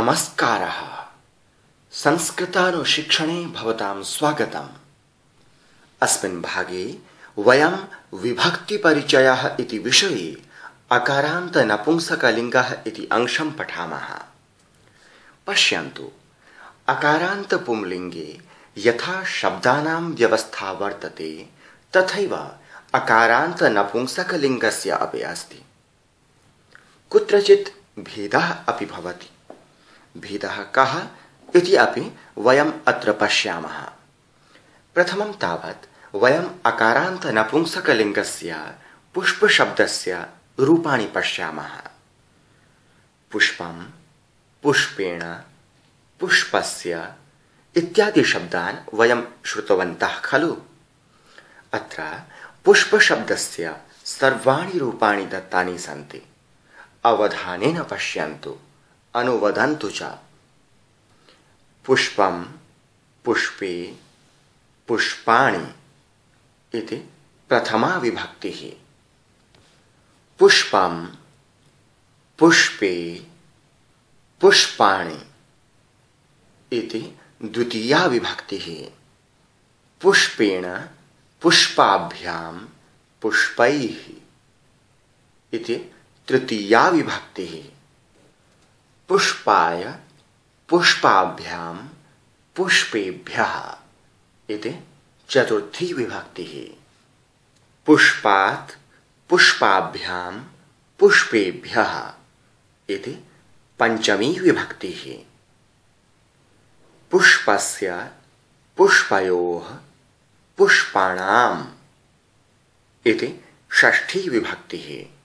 नमस्कारः। संस्कृतानुशिक्षणे भवतां स्वागतम्। अस्मिन् भागे वयं विभक्तिपरिचयः इति विषये अकारान्त नपुंसकलिङ्गः इति अंशं पठामः। पश्यन्तु, अकारान्त पुंलिङ्गे यथा शब्दानां व्यवस्था वर्तते तथैव अकारान्त नपुंसकलिङ्गस्य अपि अस्ति। कुत्रचित् भेदः अपि भवति। भेदः कः इति अपि वयम् अत्र पश्यामः। प्रथमं तावत् वयम् अकारान्त नपुंसकलिङ्गस्य पुष्पशब्दस्य रूपाणि पश्यामः। पुष्पं, पुष्पेण, पुष्पस्य इत्यादि शब्दान् वयं श्रुतवन्तः खलु। अत्र पुष्पशब्दस्य सर्वाणि रूपाणि दत्तानि सन्ति। अवधानेन पश्यन्तु, अनुवदन्तु च। पुष्पं, पुष्पे, पुष्पाणि इति प्रथमा विभक्तिः। पुष्पं, पुष्पे, पुष्पाणि इति द्वितीया विभक्तिः। पुष्पेण, पुष्पाभ्यां, पुष्पैः इति तृतीया विभक्तिः। पुष्पाय, पुष्पाभ्यां, पुष्पेभ्यः इति चतुर्थी विभक्तिः। पुष्पात्, पुष्पाभ्यां, पुष्पेभ्यः इति पंचमी विभक्तिः। पुष्पस्य, पुष्पयोः, पुष्पाणाम् इति षष्ठी विभक्तिः।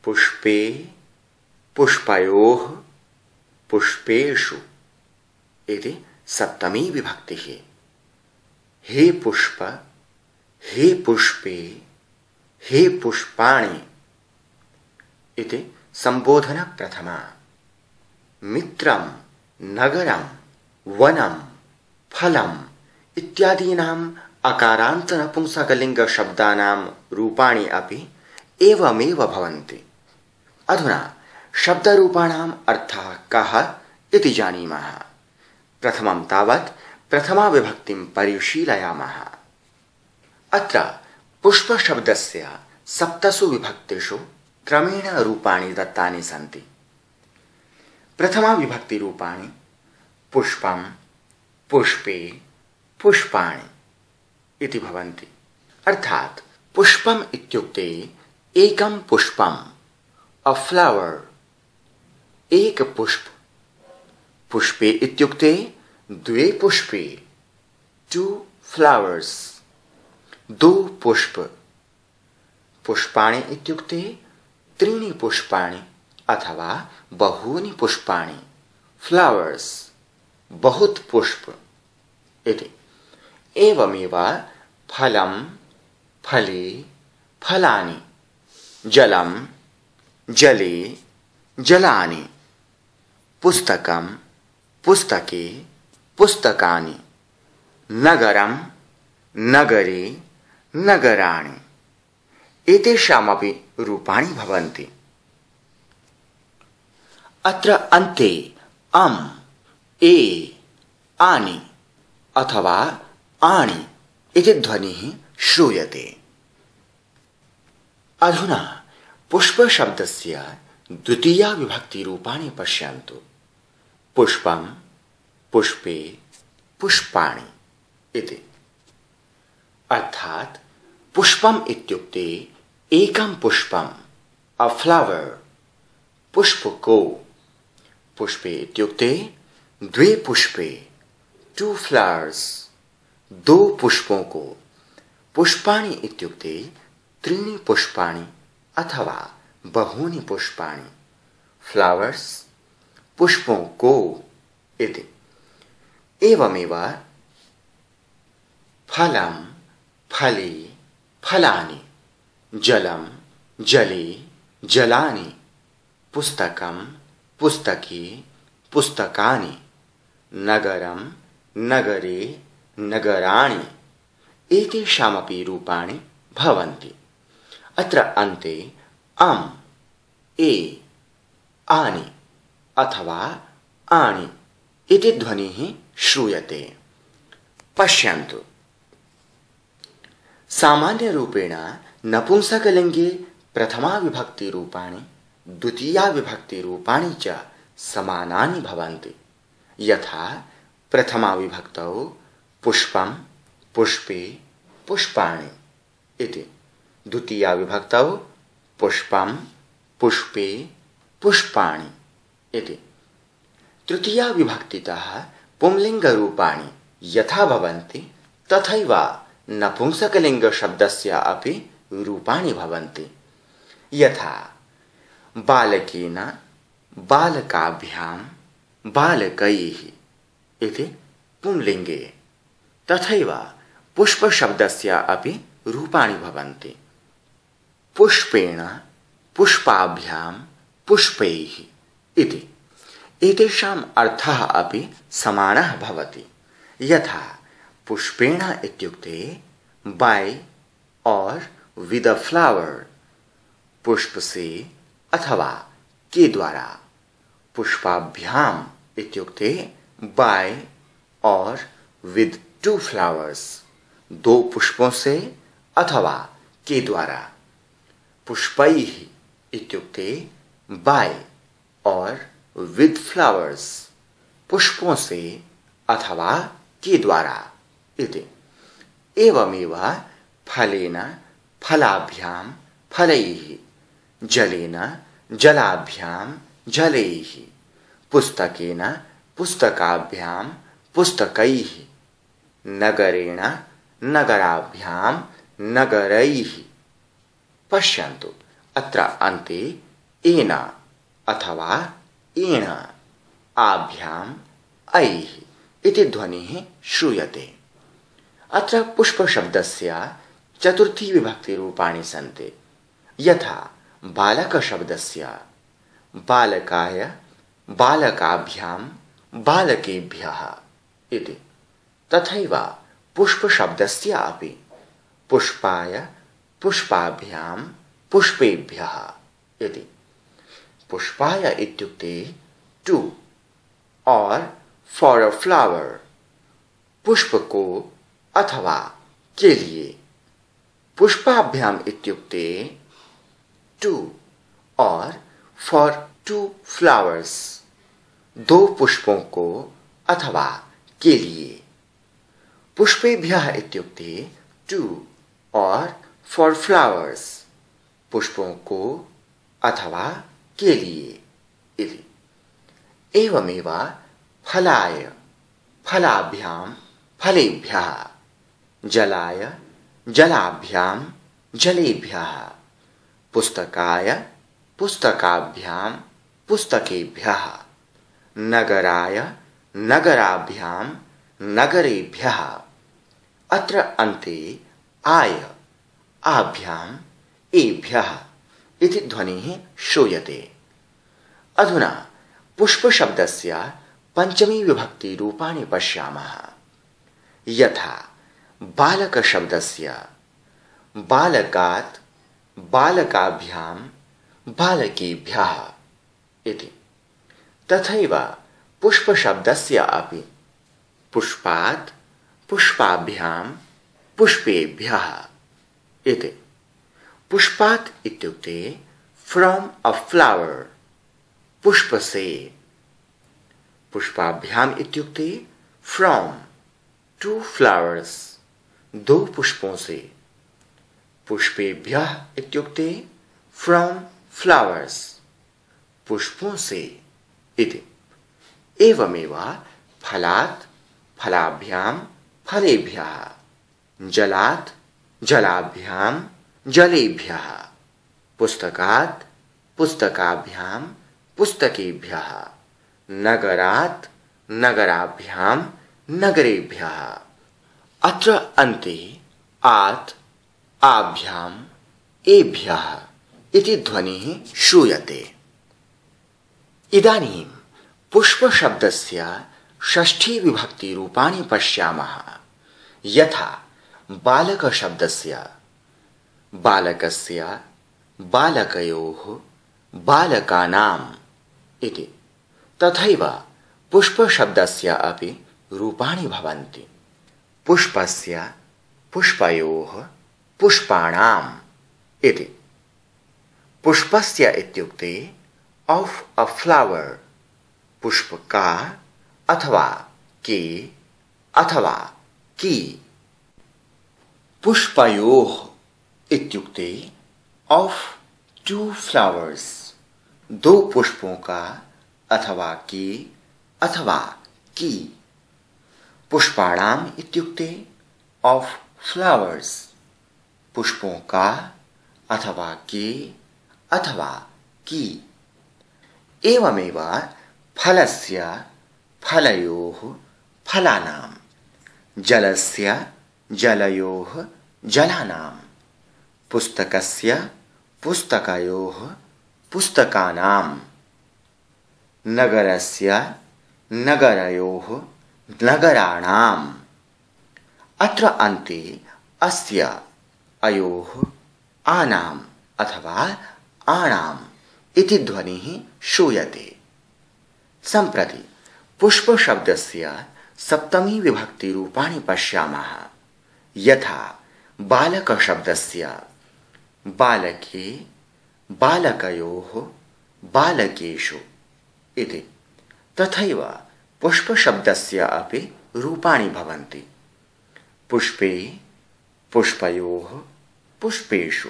पुष्पे, पुष्पयोः, पुष्पेषु इति सप्तमी विभक्तिः। हे पुष्प, हे पुष्पे, हे पुष्पाणि इति संबोधन प्रथमा। मित्रं, नगरं, वनं, फलम् इत्यादीनाम् अकारान्त नपुंसकलिङ्ग शब्दानां रूपाणि अपि एवमेव भवन्ति। अधुना शब्दरूपाणाम् अर्थः कः इति जानीमः। प्रथमं तावत् प्रथमा विभक्तिं परिशीलयामः। अत्र पुष्पशब्दस्य सप्तसु विभक्तिषु क्रमेण रूपाणि दत्तानि सन्ति। प्रथमा विभक्तिरूपाणि पुष्पं, पुष्पे, पुष्पाणि इति भवन्ति। अर्थात् पुष्पम् इत्युक्ते एकं पुष्पम्, अ फ्लावर, एक पुष्प। पुष्पे इत्युक्ते द्वे पुष्पे, टू फ्लावर्स, दो पुष्प। पुष्पाणि इत्युक्ते त्रीणि पुष्पाणि अथवा बहूनि पुष्पाणि, फ्लावर्स, बहुत पुष्प इति। एवमेव फलं, फले, फलानि, जलं, जले, जलानि, पुस्तकं, पुस्तके, पुस्तकानि, नगरं, नगरे, नगराणि एतेषामपि रूपाणि भवन्ति। अत्र अन्ते अम्, ए, आनि अथवा आणि इति ध्वनिः श्रूयते। अधुना पुष्पशब्दस्य द्वितीया विभक्तिरूपाणि पश्यन्तु। पुष्पं, पुष्पे, पुष्पाणि इति। अर्थात् पुष्पम् इत्युक्ते एकं पुष्पम्, अ फ्लावर, पुष्पको। पुष्पे इत्युक्ते द्वे पुष्पे, टू फ्लावर्स, दो पुष्पों को। पुष्पाणि इत्युक्ते त्रीणि पुष्पाणि अथवा बहूनि पुष्पाणि, फ्लावर्स, पुष्पों को इति। एवमेव फलं, फले, फलानि, जलं, जले, जलानि, पुस्तकं, पुस्तके, पुस्तकानि, नगरं, नगरे, नगराणि एतेषामपि रूपाणि भवन्ति। अत्र अन्ते अम्, ए, आनि अथवा आणि इति ध्वनिः श्रूयते। पश्यन्तु, सामान्यरूपेण नपुंसकलिङ्गे प्रथमा विभक्तिरूपाणि द्वितीया विभक्तिरूपाणि च समानानि भवन्ति। यथा प्रथमा विभक्तौ पुष्पं पुष्पे पुष्पाणि इति, द्वितीया विभक्तौ पुष्पं पुष्पे पुष्पाणि इति। तृतीया विभक्तितः पुंलिङ्गरूपाणि यथा भवन्ति तथैव नपुंसकलिङ्गशब्दस्य अपि रूपाणि भवन्ति। यथा बालकेन बालकाभ्यां बालकैः इति पुंलिङ्गे, तथैव पुष्पशब्दस्य अपि रूपाणि भवन्ति। पुष्पेण पुष्पाभ्यां पुष्पैः इति, एतेषाम् अर्थः अपि समानः भवति। यथा पुष्पेण इत्युक्ते बाय और विद अ फ्लावर, पुष्प से अथवा के द्वारा। पुष्पाभ्याम इत्युक्ते बाय और विद टू फ्लावर्स, दो पुष्पों से अथवा के द्वारा। पुष्पैः इत्युक्ते बाय और विद फ्लावर्स, पुष्पों से अथवा के द्वारा इति। एवमेव फलेन फलाभ्यां फलैः, जलेन जलाभ्यां जलैः, पुस्तकेन पुस्तकाभ्यां पुस्तकैः, नगरेण नगराभ्यां नगरैः। पश्यन्तु, अत्र अन्ते एन अथवा एण आभ्याम् ऐः इति ध्वनिः श्रूयते। अत्र पुष्पशब्दस्य चतुर्थी विभक्तिरूपाणि सन्ति। यथा बालकशब्दस्य बालकाय बालकाभ्यां बालकेभ्यः इति, तथैव पुष्पशब्दस्य अपि पुष्पाय पुष्पाभ्यां पुष्पेभ्यः इति। पुष्पाय इत्युक्ते टू और फॉर अ फ्लावर, पुष्प को अथवा के लिए। पुष्पाभ्याम इत्युक्ते टू और फॉर टू फ्लावर्स, दो पुष्पों को अथवा के लिए। पुष्पेभ्यः इत्युक्ते टू और फॉर फ्लावर्स, पुष्पों को अथवा के लिए इति। एवमेव फलाय फलाभ्यां फलेभ्यः, जलाय जलाभ्यां जलेभ्यः, पुस्तकाय पुस्तकाभ्यां पुस्तकेभ्यः, नगराय नगराभ्यां नगरेभ्यः। अत्र अन्ते आय आभ्याम् एभ्यः इति ध्वनिः श्रूयते। अधुना पुष्पशब्दस्य पंचमी विभक्तिरूपाणि पश्यामः। यथा बालकशब्दस्य बालकात् बालकाभ्यां बालकेभ्यः इति, तथैव पुष्पशब्दस्य अपि पुष्पात् पुष्पाभ्यां पुष्पेभ्यः इति। पुष्पात् इत्युक्ते फ्रॉम अ फ्लावर, पुष्प से। पुष्पाभ्याम इत्युक्ते फ्रॉम टू फ्लावर्स, दो पुष्पों से। पुष्पेभ्यः इत्युक्ते फ्रॉम फ्लावर्स, पुष्पों से इति। एवमेव फलात् फलाभ्यां फलेभ्यः, जलात् जलाभ्यां जलेभ्यः, पुस्तकात् पुस्तकाभ्यां पुस्तकेभ्यः, नगरात् नगराभ्यां नगरेभ्यः। अत्र अन्ते आत् आभ्याम् एभ्यः इति ध्वनिः श्रूयते। इदानीं पुष्पशब्दस्य षष्ठी विभक्तिरूपाणि पश्यामः। यथा बालकशब्दस्य बालकस्य बालकयोः बालकानाम् इति, तथैव पुष्पशब्दस्य अपि रूपाणि भवन्ति। पुष्पस्य, पुष्पयोः, पुष्पाणाम् इति। पुष्पस्य इत्युक्ते ऑफ अ फ्लावर, पुष्प का अथवा के अथवा की। पुष्पयोः इत्युक्ते ऑफ टू फ्लावर्स, दो पुष्पों का अथवा के अथवा की। पुष्पाणाम् इत्युक्ते ऑफ फ्लावर्स, पुष्पों का अथवा के अथवा की। एवमेव फलस्य, फलयोः, फलानाम्, जलस्य, जलयोः, जलानाम्, पुस्तकस्य, पुस्तकयोः, पुस्तकानाम्, नगरस्य, नगरयोः, नगराणाम्। अत्र अन्ते अस्य, अयोः, आनाम् अथवा आणाम् इति ध्वनिः श्रूयते। सम्प्रति पुष्पशब्दस्य सप्तमी विभक्तिरूपाणि पश्यामः। यथा बालकशब्दस्य बालके, बालकयोः, बालकेषु इति। तथैव पुष्पशब्दस्य अपि रूपाणि भवन्ति। पुष्पे, पुष्पयोः, पुष्पेषु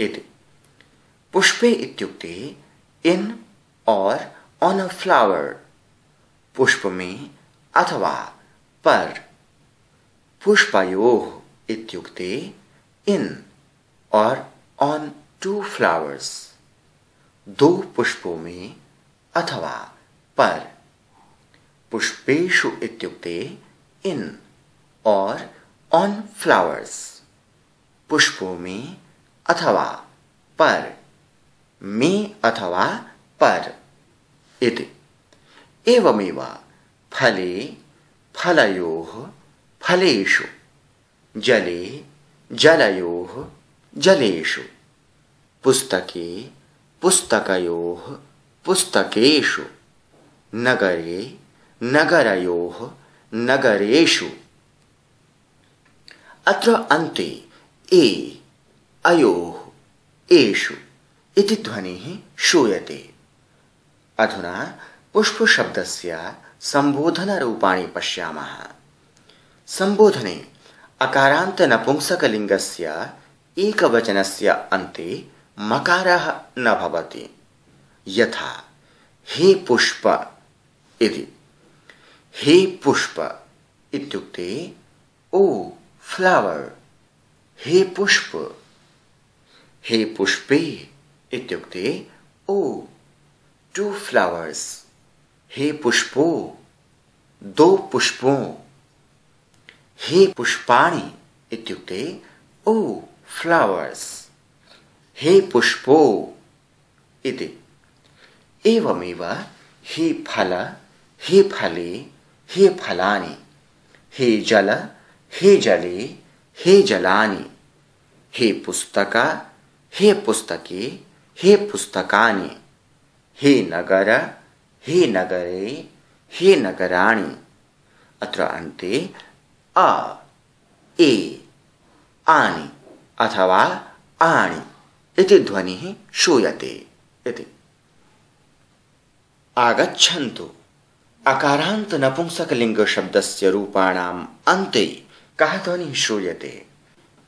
इति। पुष्पे इत्युक्ते इन और ऑन अ फ्लावर, पुष्प में अथवा पर। पुष्पयोः इत्युक्ते इन और ऑन टू फ्लावर्स, दो पुष्पों में अथवा पर। पुष्पेषु इत्युक्ते इन और ऑन फ्लावर्स, पुष्पों में अथवा पर, में अथवा पर इति। एवमेव फले, फलयोः, फलेषु, जले, जलयोः, जलेषु, पुस्तके, पुस्तकयोः, पुस्तकेषु, नगरे, नगरयोः, नगरेषु। अत्र अन्ते ए, अयोः, एषु इति ध्वनिः श्रूयते। अधुना पुष्पशब्दस्य संबोधनरूपाणि पश्यामः। संबोधने अकारान्त नपुंसकलिङ्गस्य एकवचनस्य अन्ते मकारः न भवति। यथा हे पुष्प इति। हे पुष्प इत्युक्ते ओ फ्लावर, हे पुष्प। हे पुष्पे इत्युक्ते ओ टू फ्लावर्स, हे पुष्पो, दो पुष्पों। हे पुष्पाणि इत्युक्ते ओ फ्लावर्स, हे पुष्पो इति। एवमेव हे फल, हे फले, हे फलानि, हे जल, हे जले, हे जलानि, हे पुस्तक, हे पुस्तके, हे पुस्तकानि, हे नगर, हे नगरे, हे नगराणि। अत्र अन्ते अ, ए, आनि अथवा आणि इति ध्वनिः श्रूयते इति। आगच्छन्तु अकारान्त नपुंसकलिङ्ग शब्दस्य रूपाणाम् अन्ते कः ध्वनिः श्रूयते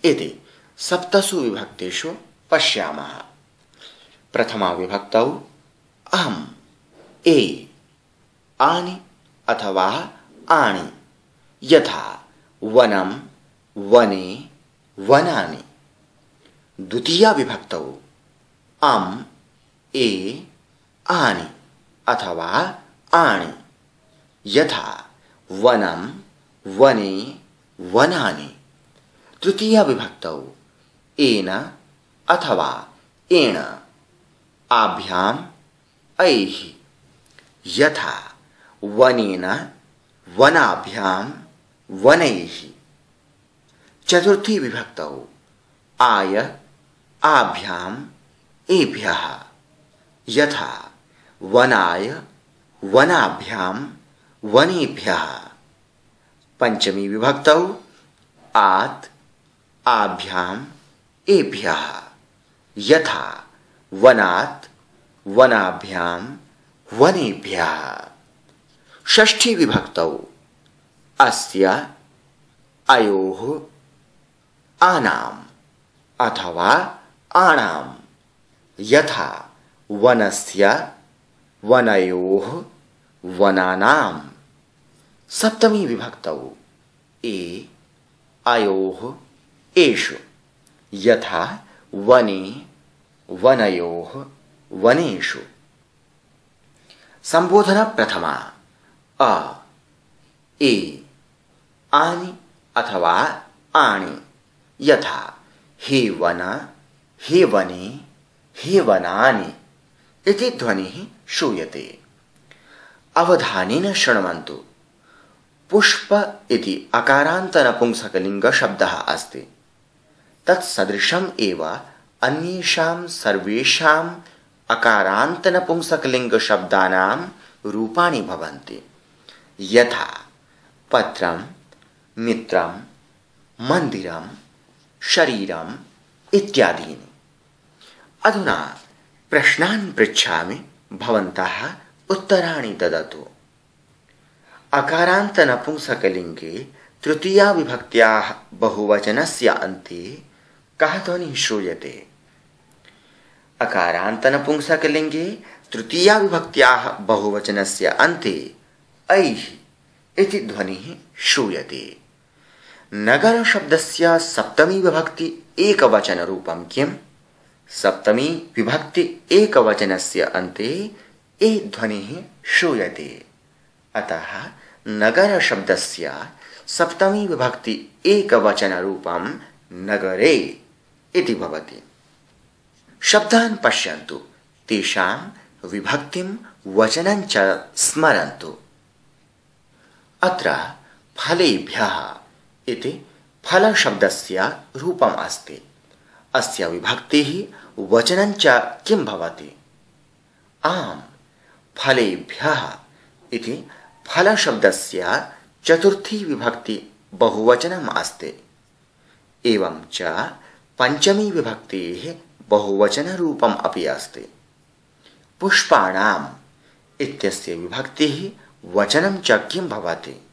इति सप्तसु विभक्तिषु पश्यामः। प्रथमा विभक्तौ अहम्, ए, आनि अथवा आणि। यथा वनं, वने, वनानि। द्वितीया विभक्तौ अम्, ए, आनि अथवा आणि। यथा वनं, वने, वनानि। तृतीया विभक्तौ एन अथवा एण, आभ्याम्, ऐः। यथा वनेन, वनाभ्याम्, वनैः। चतुर्थी विभक्तौ आय, आभ्याम्, एभ्यः। यथा वनाय, वनाभ्याम्, वनेभ्यः। पंचमी विभक्तौ आत् आभ्याम् एभ्यः। यथा वनात् वनाभ्याम् वनेभ्यः। षष्ठी विभक्तौ अस्य अयोः आनाम् अथवा आणाम्। यथा वनस्य वनयोः वनानाम्। सप्तमी विभक्तौ ए अयोः एषु। यथा वने वनयोः वनेषु। संबोधन प्रथमा अ ए आनि अथवा आणि। यथा हे वन हे वने हे वनानि इति ध्वनिः श्रूयते। अवधानेन शृण्वन्तु। पुष्प इति अकारान्त नपुंसकलिङ्ग शब्दः अस्ति। तत्सदृशम् एव अन्येषां सर्वेषाम् अकारान्त नपुंसकलिङ्ग शब्दानां रूपाणि भवन्ति। यथा पत्रं मित्रं मन्दिरं शरीरम् इत्यादीनि। अधुना प्रश्नान् पृच्छामि, भवन्तः उत्तराणि ददतु। अकारान्त नपुंसकलिङ्गे तृतीया विभक्त्याः बहुवचनस्य अन्ते कः ध्वनिः श्रूयते? अकारान्त नपुंसकलिङ्गे तृतीया विभक्त्याः बहुवचनस्य अन्ते ऐः इति ध्वनिः श्रूयते। नगर शब्दस्य सप्तमी विभक्ति एकवचनरूपं किम्? सप्तमी विभक्ति एकवचनस्य अन्ते ए ध्वनिः श्रूयते। अतः नगर शब्दस्य सप्तमी विभक्ति एकवचनरूपं नगरे इति भवति। शब्दान् पश्यन्तु, तेषां विभक्तिं वचनं च स्मरन्तु। अत्र फलेभ्यः इति फलशब्दस्य रूपम् अस्ति। अस्य विभक्तिः वचनं च किं भवति? आम्, फलेभ्यः इति फलशब्दस्य चतुर्थी विभक्ति बहुवचनम् अस्ति। एवं च पंचमी विभक्तेः बहुवचनरूपम् अपि अस्ति। पुष्पाणाम् इत्यस्य विभक्तिः वचनं च किं भवति?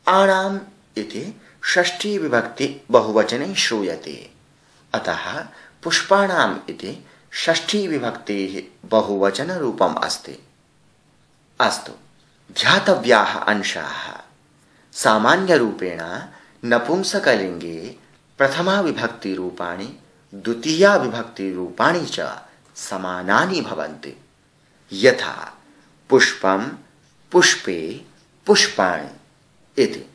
आणाम् इति षष्ठी विभक्ति बहुवचने श्रूयते। अतः पुष्पाणाम् इति षष्ठी विभक्तेः बहुवचनरूपम् अस्ति। अस्तु, ध्यातव्याः अंशाः। सामान्यरूपेण नपुंसकलिङ्गे प्रथमा विभक्तिरूपाणि द्वितीया विभक्तिरूपाणि च समानानि भवन्ति। यथा पुष्पं पुष्पे पुष्पाणि इति।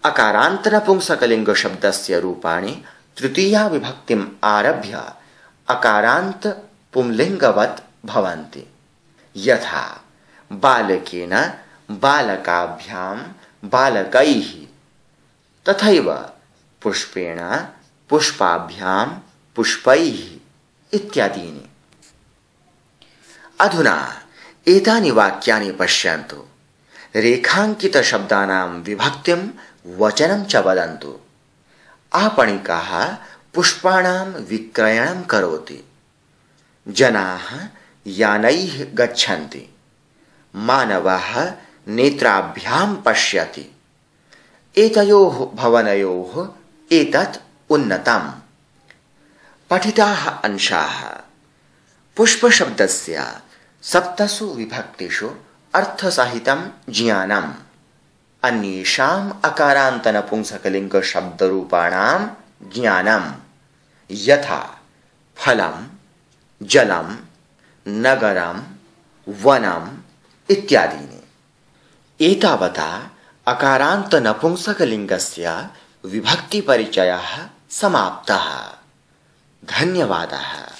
अकारान्त नपुंसकलिङ्ग शब्दस्य रूपाणि तृतीया विभक्तिम् आरभ्य अकारान्त पुंलिङ्गवत् भवन्ति। यथा बालकेन बालकाभ्यां बालकैः। तथैव पुष्पेण पुष्पाभ्यां पुष्पैः इत्यादीनि। अधुना एतानि वाक्यानि पश्यन्तु। रेखाङ्कितशब्दानां विभक्तिं वचनं च वदन्तु। आपणिकः पुष्पाणां विक्रयणं करोति। जनाः यानैः गच्छन्ति। मानवः नेत्राभ्यां पश्यति। एतयोः भवनयोः एतत् उन्नतम्। पठिताः अंशाः। पुष्पशब्दस्य सप्तसु विभक्तिषु अर्थसहितं ज्ञानम्। अन्येषाम् अकारान्त नपुंसकलिङ्ग शब्दरूपाणां ज्ञानम्। यथा फलं जलं नगरं वनम् इत्यादीनि। एतावता अकारान्त नपुंसकलिङ्गस्य विभक्तिपरिचयः समाप्तः। धन्यवादः।